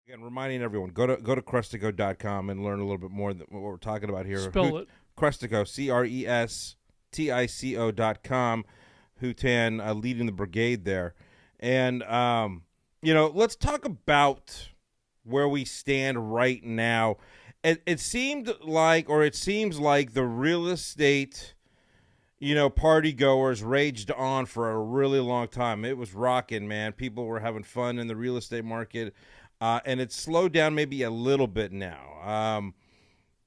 Again, reminding everyone, go to Crestico.com and learn a little bit more than what we're talking about here. Spell it. Crestico, Crestico.com. Houtan leading the brigade there. And, let's talk about where we stand right now. It seems like the real estate, party goers raged on for a really long time. It was rocking, man. People were having fun in the real estate market. And it's slowed down maybe a little bit now,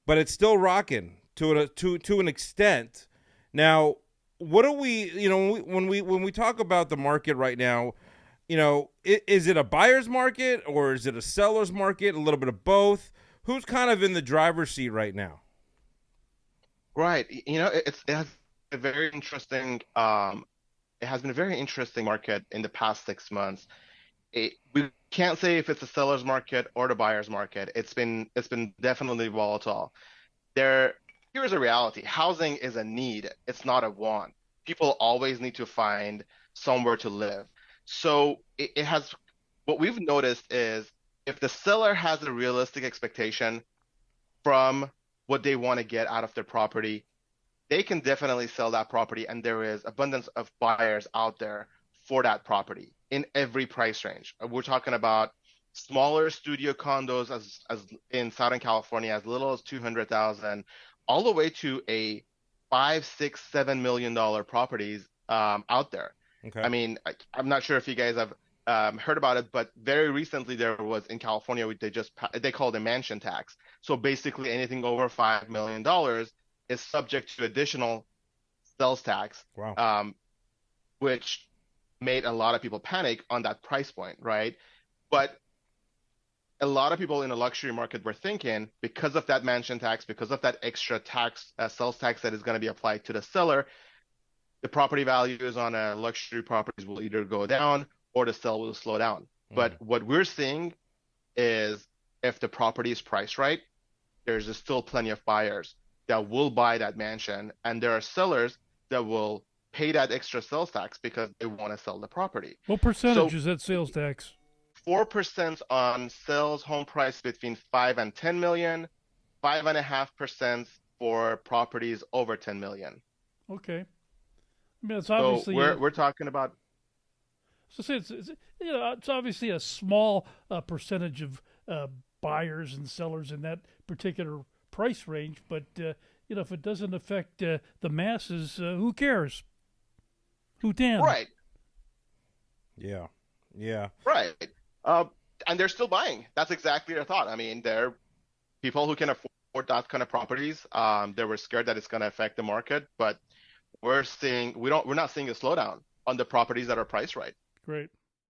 but it's still rocking to an extent. Now, what do we, when we talk about the market right now, is it a buyer's market or is it a seller's market? A little bit of both. Who's kind of in the driver's seat right now? Right. It has a very interesting. It has been a very interesting market in the past 6 months. We can't say if it's a seller's market or the buyer's market. It's been definitely volatile. Here's a reality. Housing is a need. It's not a want. People always need to find somewhere to live. So it has, what we've noticed is if the seller has a realistic expectation from what they want to get out of their property, they can definitely sell that property, and there is abundance of buyers out there for that property in every price range. We're talking about smaller studio condos as in Southern California, as little as 200,000, all the way to a $5, $6, $7 million properties out there. Okay. I mean, I'm not sure if you guys have heard about it, but very recently there was in California, they call it a mansion tax. So basically anything over $5 million is subject to additional sales tax. Wow. Which made a lot of people panic on that price point, right? But a lot of people in the luxury market were thinking, because of that mansion tax, because of that extra tax, sales tax that is going to be applied to the seller, the property values on luxury properties will either go down or the sale will slow down. But what we're seeing is if the property is priced right, there's still plenty of buyers that will buy that mansion, and there are sellers that will pay that extra sales tax because they want to sell the property. What percentage is that sales tax? 4% on sales home price between 5 and 10 million, 5.5% for properties over 10 million. Okay. I mean, it's obviously so we're talking about. So it's obviously a small percentage of buyers and sellers in that particular price range, but if it doesn't affect the masses, who cares? Houtan. Right. Yeah. Yeah. Right. And they're still buying. That's exactly their thought. I mean, they're people who can afford that kind of properties. They were scared that it's going to affect the market, but we're not seeing a slowdown on the properties that are priced right. Great.